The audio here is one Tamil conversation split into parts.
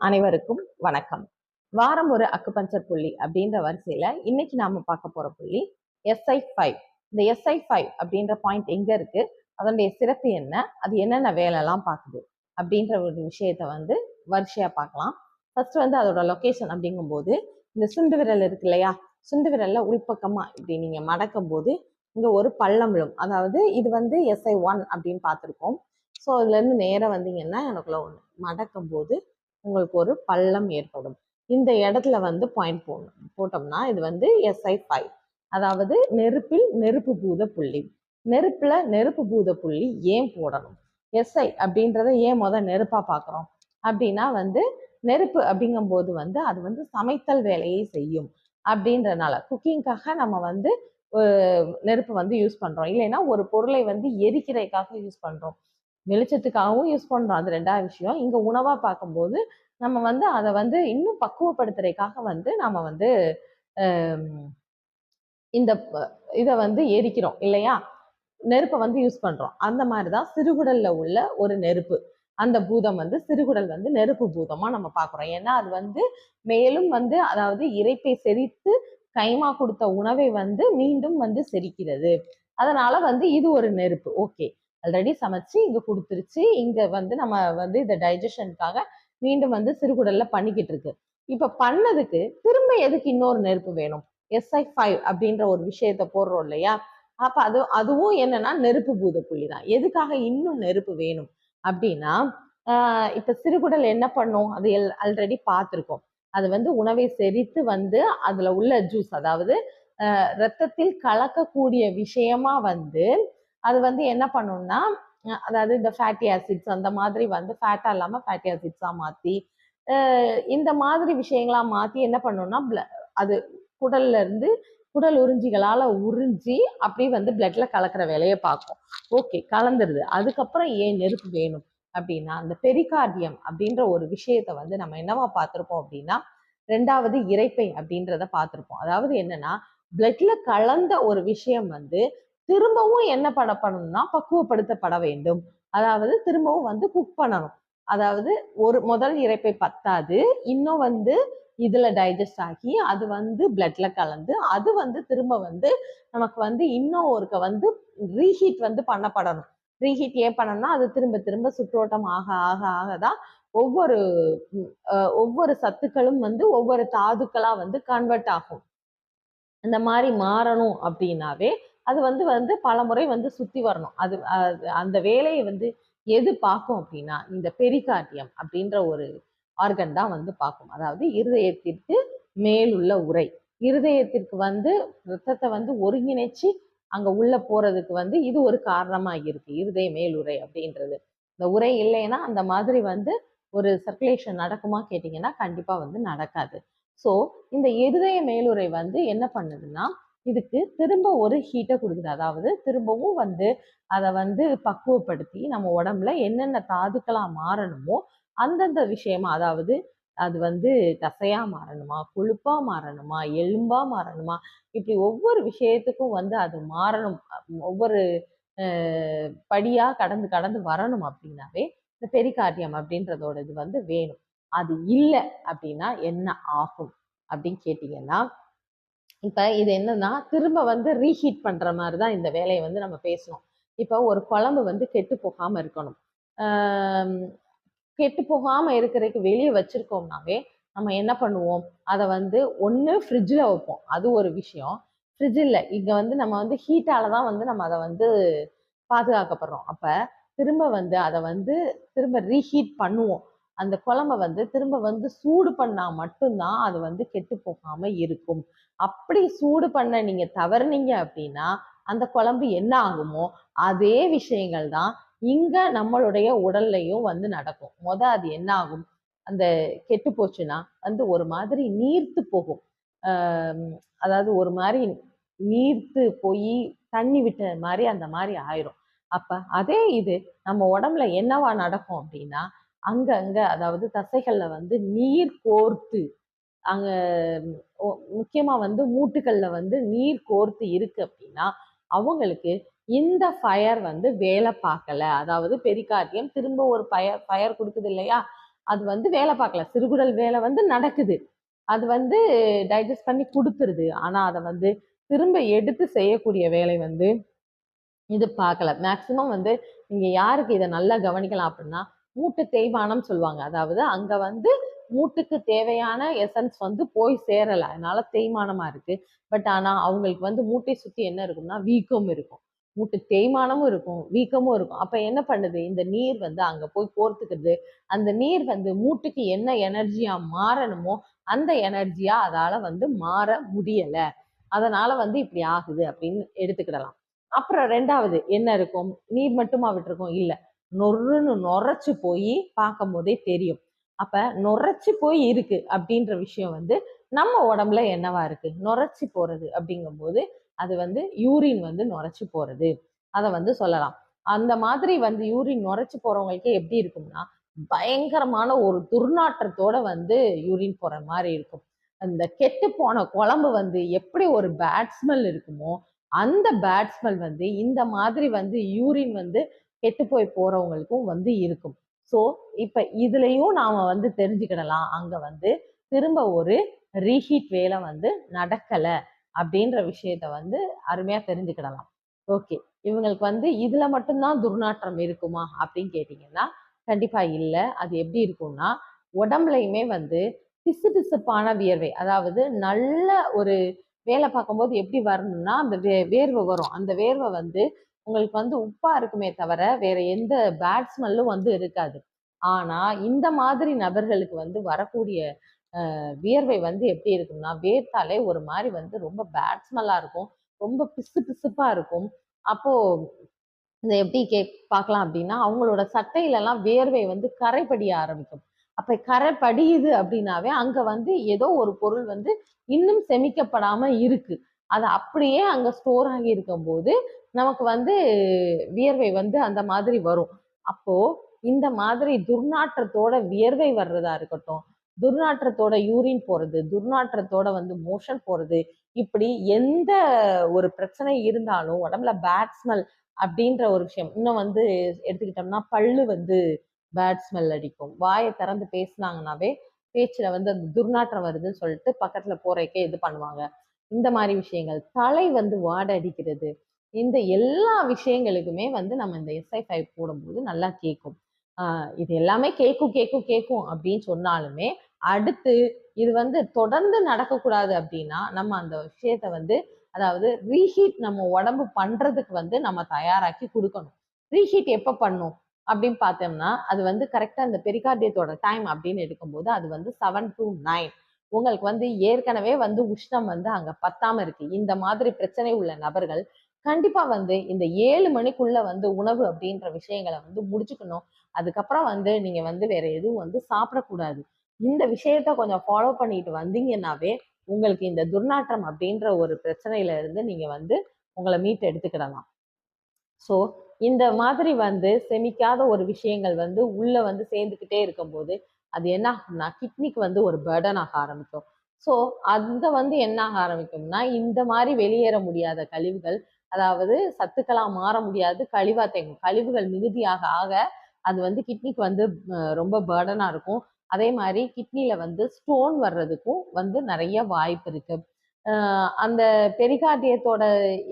அனைவருக்கும் வணக்கம். வாரம் ஒரு அக்குபஞ்சர் புள்ளி அப்படின்ற வரிசையில இன்னைக்கு நாம பார்க்க போற புள்ளி SI5. இந்த SI5 அப்படின்ற பாயிண்ட் எங்க இருக்கு, அதனுடைய சிறப்பு என்ன, அது என்னென்ன வேலைலாம் பார்க்குது அப்படின்ற ஒரு விஷயத்த வந்து வரிசையா பார்க்கலாம். ஃபர்ஸ்ட் வந்து அதோட லொகேஷன் அப்படிங்கும்போது இந்த சுண்டு விரல் இருக்கு இல்லையா, சுண்டு விரல்ல உள்பக்கமா இப்படி நீங்க மடக்கும் போது இங்க ஒரு பள்ளம் விழும். அதாவது இது வந்து SI1 அப்படின்னு பார்த்துருக்கோம். ஸோ அதுல இருந்து நேரம் வந்தீங்கன்னா எனக்குள்ள ஒன்று மடக்கும் போது உங்களுக்கு ஒரு பள்ளம் ஏற்படும். இந்த இடத்துல வந்து பாயிண்ட் போட்டோம்னா இது வந்து SI5, அதாவது நெருப்பில் நெருப்பு பூத புள்ளி. நெருப்புல நெருப்பு பூத புள்ளி ஏன் போடணும், SI அப்படின்றத ஏன் நெருப்பா பார்க்குறோம் அப்படின்னா வந்து நெருப்பு அப்படிங்கும்போது வந்து அது வந்து சமைத்தல் வேலையை செய்யும் அப்படின்றனால குக்கிங்காக நம்ம வந்து நெருப்பு வந்து யூஸ் பண்றோம். இல்லைன்னா ஒரு பொருளை வந்து எரிக்கிறதுக்காக யூஸ் பண்றோம், வெளிச்சத்துக்காகவும் யூஸ் பண்றோம், அது ரெண்டாவது விஷயம். இங்க உணவா பார்க்கும்போது நம்ம வந்து அதை வந்து இன்னும் பக்குவப்படுத்துறதுக்காக வந்து நம்ம வந்து இந்த இதை வந்து எரிக்கிறோம் இல்லையா, நெருப்பை வந்து யூஸ் பண்றோம். அந்த மாதிரிதான் சிறுகுடல்ல உள்ள ஒரு நெருப்பு, அந்த பூதம் வந்து சிறுகுடல் வந்து நெருப்பு பூதமா நம்ம பார்க்குறோம். ஏன்னா அது வந்து மேலும் வந்து அதாவது இரைப்பை செரித்து கைமா கொடுத்த உணவை வந்து மீண்டும் வந்து செரிக்கிறது. அதனால வந்து இது ஒரு நெருப்பு. ஓகே, ஆல்ரெடி சமைச்சு இங்க கொடுத்துருச்சு, இங்க வந்து நம்ம வந்து இந்த டைஜஷனுக்காக மீண்டும் வந்து சிறுகுடல்ல பண்ணிக்கிட்டு இருக்கு. இப்ப பண்ணதுக்கு திரும்ப எதுக்கு இன்னொரு நெருப்பு வேணும்? SI5 அப்படின்ற ஒரு விஷயத்த போடுறோம் இல்லையா, அப்ப அதுவும் என்னன்னா நெருப்பு பூத புள்ளி தான். எதுக்காக இன்னும் நெருப்பு வேணும் அப்படின்னா, இப்ப சிறுகுடல் என்ன பண்ணும், அது ஆல்ரெடி பார்த்துருக்கோம். அது வந்து உணவை செரித்து வந்து அதுல உள்ள ஜூஸ், அதாவது ரத்தத்தில் கலக்கக்கூடிய விஷயமா வந்து அது வந்து என்ன பண்ணும்னா, அதாவது இந்த ஃபேட்டி ஆசிட்ஸ் அந்த மாதிரி வந்து ஃபேட்டா இல்லாம ஃபேட்டி ஆசிட்ஸா மாத்தி இந்த மாதிரி விஷயங்களா மாத்தி என்ன பண்ணும்னா அது குடல்ல இருந்து குடல் உறிஞ்சிகளால உறிஞ்சி அப்படியே வந்து பிளட்ல கலக்கிற வேலையை பார்க்கும். ஓகே, கலந்துருது. அதுக்கப்புறம் ஏன் நெருப்பு வேணும் அப்படின்னா, அந்த பெரிகார்டியம் அப்படின்ற ஒரு விஷயத்த வந்து நம்ம என்னவா பார்த்திருப்போம் அப்படின்னா, ரெண்டாவது இரைப்பை அப்படின்றத பார்த்திருப்போம். அதாவது என்னன்னா, பிளட்ல கலந்த ஒரு விஷயம் வந்து திரும்பவும் என்ன பண்ணணும்னா பக்குவப்படுத்தப்பட வேண்டும். அதாவது திரும்பவும் வந்து குக் பண்ணணும். அதாவது ஒரு முதல் இரைப்பை பத்தாது, இன்னும் வந்து இதுல டைஜஸ்ட் ஆகி அது வந்து பிளட்ல கலந்து அது வந்து திரும்ப வந்து நமக்கு வந்து இன்னும் ஒருக்க வந்து ரீஹீட் வந்து பண்ணப்படணும். ரீஹீட் ஏன் பண்ணணும்னா அது திரும்ப திரும்ப சுற்றோட்டம் ஆக ஆக ஆகதான் ஒவ்வொரு ஒவ்வொரு சத்துக்களும் வந்து ஒவ்வொரு தாதுக்களா வந்து கன்வெர்ட் ஆகும். அந்த மாதிரி மாறணும் அப்படின்னாவே அது வந்து வந்து பல முறை வந்து சுத்தி வரணும். அது அந்த வேலையை வந்து எது பார்க்கும் அப்படின்னா இந்த பெரிகார்டியம் அப்படின்ற ஒரு ஆர்கன் தான் வந்து பார்க்கும். அதாவது இருதயத்திற்கு மேலுள்ள உறை, இருதயத்திற்கு வந்து ரத்தத்தை வந்து ஒருங்கிணைச்சு அங்க உள்ள போறதுக்கு வந்து இது ஒரு காரணமா இருக்கு, இருதய மேலுறை அப்படின்றது. இந்த உறை இல்லைன்னா அந்த மாதிரி வந்து ஒரு சர்க்குலேஷன் நடக்குமா கேட்டீங்கன்னா கண்டிப்பா வந்து நடக்காது. ஸோ இந்த இருதய மேலுறை வந்து என்ன பண்ணுதுன்னா இதுக்கு திரும்ப ஒரு ஹீட்டை கொடுக்குது. அதாவது திரும்பவும் வந்து அதை வந்து பக்குவப்படுத்தி நம்ம உடம்புல என்னென்ன தாதுக்களா மாறணுமோ அந்தந்த விஷயமா, அதாவது அது வந்து தசையா மாறணுமா, கொழுப்பா மாறணுமா, எலும்பா மாறணுமா, இப்படி ஒவ்வொரு விஷயத்துக்கும் வந்து அது மாறணும். ஒவ்வொரு படியா கடந்து கடந்து வரணும் அப்படின்னாவே இந்த பெரிகார்டியம் அப்படின்றதோட இது வந்து வேணும். அது இல்லை அப்படின்னா என்ன ஆகும் அப்படின்னு கேட்டீங்கன்னா, இப்ப இது என்னன்னா திரும்ப வந்து ரீஹீட் பண்ற மாதிரிதான் இந்த வேலையை வந்து நம்ம பேசணும். இப்ப ஒரு குழம்பு வந்து கெட்டு போகாம இருக்கணும். கெட்டு போகாம இருக்கிறதுக்கு வெளியே வச்சிருக்கோம்னாவே நம்ம என்ன பண்ணுவோம், அதை வந்து ஒன்று ஃப்ரிட்ஜில் வைப்போம், அது ஒரு விஷயம். ஃப்ரிட்ஜ் இல்லை, இங்கே வந்து நம்ம வந்து ஹீட்டால தான் வந்து நம்ம அதை வந்து பாதுகாக்கப்படுறோம். அப்போ திரும்ப வந்து அதை வந்து திரும்ப ரீஹீட் பண்ணுவோம். அந்த குழம்ப வந்து திரும்ப வந்து சூடு பண்ணா மட்டும்தான் அது வந்து கெட்டு போகாம இருக்கும். அப்படி சூடு பண்ண நீங்க தவறுனீங்க அப்படின்னா அந்த குழம்பு என்ன ஆகுமோ அதே விஷயங்கள் தான் இங்க நம்மளுடைய உடல்லையும் வந்து நடக்கும். அது என்ன ஆகும், அந்த கெட்டு போச்சுன்னா வந்து ஒரு மாதிரி நீர்த்து போகும். அதாவது ஒரு மாதிரி நீர்த்து போய் தண்ணி விட்ட மாதிரி அந்த மாதிரி ஆயிரும். அப்ப அதே இது நம்ம உடம்புல என்னவா நடக்கும் அப்படின்னா, அங்க அங்க அதாவது தசைகள்ல வந்து நீர் கோர்த்து அங்க முக்கியமா வந்து மூட்டுகள்ல வந்து நீர் கோர்த்து இருக்கு அப்படின்னா அவங்களுக்கு இந்த ஃபயர் வந்து வேலை பார்க்கல. அதாவது பெரிகார்டியம் திரும்ப ஒரு ஃபயர் கொடுக்குது இல்லையா, அது வந்து வேலை பார்க்கல. சிறுகுடல் வேலை வந்து நடக்குது. அது வந்து டைஜஸ்ட் பண்ணி குடுத்துருது. ஆனா அத வந்து திரும்ப எடுத்து செய்யக்கூடிய வேலை வந்து இது பார்க்கல. மேக்ஸிமம் வந்து நீங்க யாருக்கு இத நல்லா கவனிக்கலாம் அப்படின்னா, மூட்டு தேய்மானம் சொல்லுவாங்க. அதாவது அங்க வந்து மூட்டுக்கு தேவையான எசன்ஸ் வந்து போய் சேரல. அதனால தேய்மானமா இருக்கு. பட் ஆனா அவங்களுக்கு வந்து மூட்டை சுத்தி என்ன இருக்கும்னா, வீக்கம் இருக்கும். மூட்டு தேய்மானமும் இருக்கும், வீக்கமும் இருக்கும். அப்ப என்ன பண்ணுது? இந்த நீர் வந்து அங்க போய் கோர்த்துக்குது. அந்த நீர் வந்து மூட்டுக்கு என்ன எனர்ஜியா மாறணுமோ, அந்த எனர்ஜியா அதால வந்து மாற முடியல. அதனால வந்து இப்படி ஆகுது அப்படின்னு எடுத்துக்கிடலாம். அப்புறம் 2வது என்ன இருக்கும்? நீர் மட்டுமா விட்டுருக்கோம்? இல்ல. நொர்ருன்னு நொரைச்சு போய் பார்க்கும்போதே தெரியும். அப்ப நொரைச்சு போய் இருக்கு அப்படின்ற விஷயம் வந்து நம்ம உடம்புல என்னவா இருக்கு? நொரைச்சு போறது அப்படிங்கும்போது, அது வந்து யூரின் வந்து நொரைச்சு போறது. அத வந்து சொல்லலாம். அந்த மாதிரி வந்து யூரின் நொரைச்சு போறவங்களுக்கே எப்படி இருக்கும்னா, பயங்கரமான ஒரு துர்நாற்றத்தோட வந்து யூரின் போற மாரி இருக்கும். அந்த கெட்டுப்போன குழம்பு வந்து எப்படி ஒரு பேட் ஸ்மெல் இருக்குமோ, அந்த பேட் ஸ்மெல் வந்து இந்த மாதிரி வந்து யூரின் வந்து கெட்டு போய் போறவங்களுக்கும் வந்து இருக்கும். ஸோ இப்ப இதுலயும் நாம வந்து தெரிஞ்சுக்கிடலாம். அங்க வந்து திரும்ப ஒரு ரீஹீட் வேலை வந்து நடக்கல அப்படின்ற விஷயத்த வந்து அருமையா தெரிஞ்சுக்கிடலாம். ஓகே. இவங்களுக்கு வந்து இதுல மட்டும்தான் துர்நாற்றம் இருக்குமா அப்படின்னு கேட்டீங்கன்னா, கண்டிப்பா இல்ல. அது எப்படி இருக்கும்னா, உடம்புலயுமே வந்து பிசுபிசுப்பான வியர்வை. அதாவது நல்ல ஒரு வேலை பார்க்கும்போது எப்படி வரணும்னா, அந்த வேர்வை வரும். அந்த வேர்வை வந்து உங்களுக்கு வந்து உப்பா இருக்குமே தவிர, வேற எந்த பேட் ஸ்மெல்லும் வந்து இருக்காது. ஆனா, இந்த மாதிரி நபர்களுக்கு வந்து வரக்கூடிய வியர்வை வந்து எப்படி இருக்கும்னா, வேர்த்தாலே ஒரு மாரி வந்து ரொம்ப பேட் ஸ்மெல்லா இருக்கும். ரொம்ப பிசுபிசுப்பா இருக்கும். அப்போ இத எப்படி பார்க்கலாம் அப்படின்னா, அவங்களோட சட்டையிலலாம் வேர்வை வந்து கறை படிய ஆரம்பிக்கும். அப்ப கறை படியுது அப்படின்னாவே, அங்க வந்து ஏதோ ஒரு பொருள் வந்து இன்னும் செமிக்கப்படாம இருக்கு. அது அப்படியே அங்க ஸ்டோர் ஆகி இருக்கும்போது, நமக்கு வந்து வியர்வை வந்து அந்த மாதிரி வரும். அப்போ இந்த மாதிரி துர்நாற்றத்தோட வியர்வை வர்றதா இருக்கட்டும், துர்நாற்றத்தோட யூரின் போறது, துர்நாற்றத்தோட வந்து மோஷன் போறது, இப்படி எந்த ஒரு பிரச்சனை இருந்தாலும் உடம்புல பேட் ஸ்மெல் அப்படின்ற ஒரு விஷயம். இன்னும் வந்து எடுத்துக்கிட்டோம்னா, பல்லு வந்து பேட் ஸ்மெல் அடிக்கும். வாய திறந்து பேசுனாங்கன்னாவே, பேச்சுல வந்து அந்த துர்நாற்றம் வருதுன்னு சொல்லிட்டு பக்கத்துல போறதுக்கே இது பண்ணுவாங்க. இந்த மாரி விஷயங்கள். தலை வந்து வாடை அடிக்கிறது. இந்த எல்லா விஷயங்களுக்குமே வந்து நம்ம இந்த SI5 போடும்போது நல்லா கேட்கும். ஆ இது எல்லாமே கேட்கும், கேட்கும், கேட்கும் அப்படின்னு சொன்னாலுமே, அடுத்து இது வந்து தொடர்ந்து நடக்கக்கூடாது அப்படின்னா, நம்ம அந்த விஷயத்த வந்து அதாவது ரீஹீட் நம்ம உடம்பு பண்றதுக்கு வந்து நம்ம தயாராக்கி குடுக்கணும். ரீஹீட் எப்ப பண்ணும்? அப்படின்னு பார்த்தோம்னா, அது வந்து கரெக்ட்டா இந்த பெரிகார்டியத்தோட டைம் அப்படின்னு எடுக்கும்போது, அது வந்து 7 டூ 9. உங்களுக்கு வந்து ஏற்கனவே வந்து உஷ்ணம் வந்து அங்க பத்தாம இருக்கு. இந்த மாதிரி பிரச்சனை உள்ள நபர்கள், கண்டிப்பா வந்து இந்த 7 மணிக்குள்ள வந்து உணவு அப்படின்ற விஷயங்கள வந்து முடிச்சுக்கணும். அதுக்கப்புறம் வந்து நீங்க வந்து வேற எதுவும் வந்து சாப்பிடக்கூடாது. இந்த விஷயத்த கொஞ்சம் ஃபாலோ பண்ணிட்டு வந்தீங்கன்னாவே, உங்களுக்கு இந்த துர்நாற்றம் அப்படின்ற ஒரு பிரச்சனையில இருந்து நீங்க வந்து உங்கள மீட்டு எடுத்துக்கிடலாம். ஸோ, இந்த மாதிரி வந்து செமிக்காத ஒரு விஷயங்கள் வந்து உள்ள வந்து சேர்ந்துக்கிட்டே இருக்கும்போது, அது என்ன ஆகும்னா, கிட்னிக்கு வந்து ஒரு பர்டன் ஆக ஆரம்பிக்கும். ஸோ, அங்க வந்து என்ன ஆக ஆரம்பிக்கும்னா, இந்த மாரி வெளியேற முடியாத கழிவுகள், அதாவது சத்துக்களா மாற முடியாது, கழிவா தேங்கும். கழிவுகள் மிகுதியாக ஆக, அது வந்து கிட்னிக்கு வந்து ரொம்ப பர்டனா இருக்கும். அதே மாரி கிட்னில வந்து ஸ்டோன் வர்றதுக்கும் வந்து நெறைய வாய்ப்பு இருக்கு. அ அந்த பெரிகார்டியத்தோட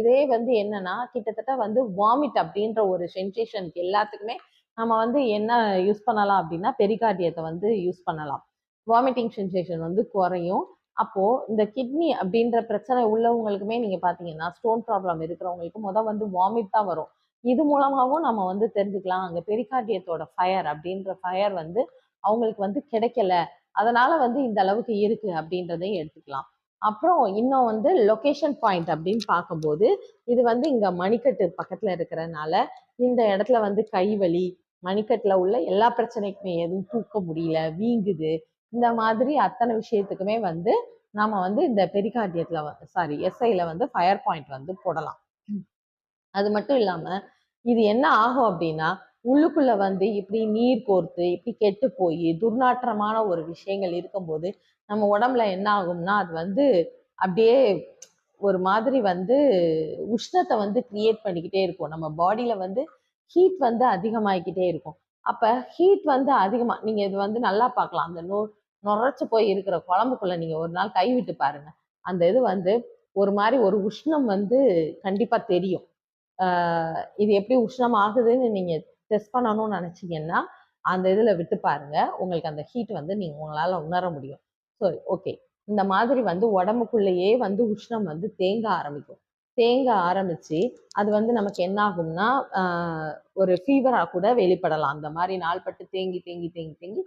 இதே வந்து என்னன்னா, கிட்டத்தட்ட வந்து வாமிட் அப்படின்ற ஒரு சென்சேஷனுக்கு எல்லாத்துக்குமே நம்ம வந்து என்ன யூஸ் பண்ணலாம் அப்படின்னா, பெரிகார்டியத்த வந்து யூஸ் பண்ணலாம். வாமிட்டிங் சென்சேஷன் வந்து குறையும். அப்போ இந்த கிட்னி அப்படின்ற பிரச்சனை உள்ளவங்களுக்குமே நீங்க பார்த்தீங்கன்னா, ஸ்டோன் ப்ராப்ளம் இருக்கிறவங்களுக்கு வந்து வாமிட் தான் வரும். இது மூலமாவும் நம்ம வந்து தெரிஞ்சுக்கலாம், அங்க பெரிகார்டியத்தோட ஃபயர் அப்படின்ற ஃபயர் வந்து அவங்களுக்கு வந்து கிடைக்கல. அதனால வந்து இந்த அளவுக்கு இருக்கு அப்படின்றதையும் எடுத்துக்கலாம். அப்புறம் இன்னும் வந்து லொகேஷன் பாயிண்ட் அப்படின்னு பார்க்கும்போது, இது வந்து இங்க மணிக்கட்டு பக்கத்துல இருக்கிறனால, இந்த இடத்துல வந்து கை வலி, மணிக்கட்டுல உள்ள எல்லா பிரச்சனைக்குமே எதுவும் தூக்க முடியல, வீங்குது. இந்த மாதிரி அத்தனை விஷயத்துக்குமே வந்து நாம வந்து இந்த பெரிகார்டியத்துல சாரி SIல வந்து ஃபயர் பாயிண்ட் வந்து போடலாம். அது மட்டும் இல்லாம, இது என்ன ஆகும் அப்டின்னா, உள்ளுக்குள்ள வந்து இப்டி நீர் கோர்த்து, இப்டி கெட்டு போயி, துர்நாற்றமான ஒரு விஷயங்கள் இருக்கும்போது, நம்ம உடம்புல என்ன ஆகும்னா, அது வந்து அப்டியே ஒரு மாதிரி வந்து உஷ்ணத்த வந்து கிரியேட் பண்ணிக்கிட்டே இருக்கும். நம்ம பாடியில வந்து ஹீட் வந்து அதிகமாயிக்கிட்டே இருக்கும். அப்ப ஹீட் வந்து அதிகமா நீங்க இது வந்து நல்லா பார்க்கலாம். அந்த நுரைச்சு போய் இருக்கிற குழம்புக்குள்ள நீங்க ஒரு நாள் கை விட்டு பாருங்க. அந்த இது வந்து ஒரு மாதிரி ஒரு உஷ்ணம் வந்து கண்டிப்பா தெரியும். இது எப்படி உஷ்ணம் ஆகுதுன்னு நீங்க டெஸ்ட் பண்ணணும்னு நினைச்சீங்கன்னா அந்த இதுல விட்டு பாருங்க. உங்களுக்கு அந்த ஹீட் வந்து உங்களால உணர முடியும். ஸோ ஓகே, இந்த மாதிரி வந்து உடம்புக்குள்ளேயே வந்து உஷ்ணம் வந்து தேங்க ஆரம்பிக்கும். தேங்க ஆரம்பிச்சு அது வந்து நமக்கு என்ன ஆகும்னா ஒரு ஃபீவரா கூட வெளிப்படலாம். அந்த மாதிரி நாள்பட்டு தேங்கி தேங்கி தேங்கி தேங்கி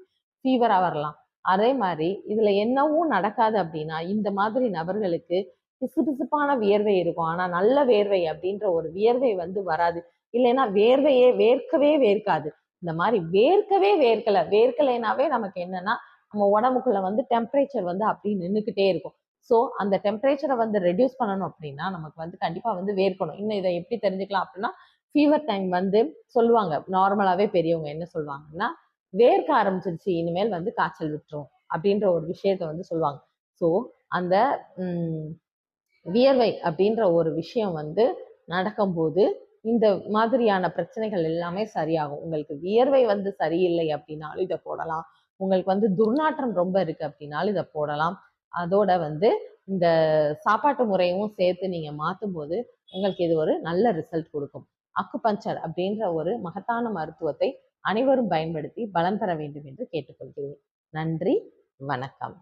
ஃபீவரா வரலாம். அதே மாதிரி இதுல என்னவும் நடக்காது அப்படின்னா, இந்த மாதிரி நபர்களுக்கு பிசுபிசுப்பான வியர்வை இருக்கும். ஆனா நல்ல வேர்வை அப்படின்ற ஒரு வியர்வை வந்து வராது. இல்லைன்னா வேர்க்கவே வேர்க்காது. இந்த மாதிரி வேர்க்கவே வேர்க்கலைனாவே நமக்கு என்னன்னா நம்ம உடம்புக்குள்ள வந்து டெம்பரேச்சர் வந்து அப்படி நின்றுக்கிட்டே இருக்கும். ஸோ அந்த டெம்பரேச்சரை வந்து ரெடியூஸ் பண்ணணும் அப்படின்னா நமக்கு வந்து கண்டிப்பா வந்து வேர்க்கணும். இன்னும் இதை எப்படி தெரிஞ்சுக்கலாம் அப்படின்னா, ஃபீவர் டைம் வந்து சொல்லுவாங்க. நார்மலாவே பெரியவங்க என்ன சொல்லுவாங்கன்னா, வேர்க்க ஆரம்பிச்சிருச்சு, இனிமேல் வந்து காய்ச்சல் விட்டுரும் அப்படின்ற ஒரு விஷயத்த வந்து சொல்லுவாங்க. ஸோ அந்த வியர்வை அப்படின்ற ஒரு விஷயம் வந்து நடக்கும்போது இந்த மாதிரியான பிரச்சனைகள் எல்லாமே சரியாகும். உங்களுக்கு வியர்வை வந்து சரியில்லை அப்படின்னாலும் இதை போடலாம். உங்களுக்கு வந்து துர்நாற்றம் ரொம்ப இருக்கு அப்படின்னாலும் இதை போடலாம். அதோட வந்து இந்த சாப்பாட்டு முறையும் சேர்த்து நீங்க மாற்றும் போது உங்களுக்கு இது ஒரு நல்ல ரிசல்ட் கொடுக்கும். அக்குபஞ்சர் அப்படின்ற ஒரு மகத்தான மருத்துவத்தை அனைவரும் பயன்படுத்தி பலம் பெற வேண்டும் என்று கேட்டுக்கொள்கிறேன். நன்றி, வணக்கம்.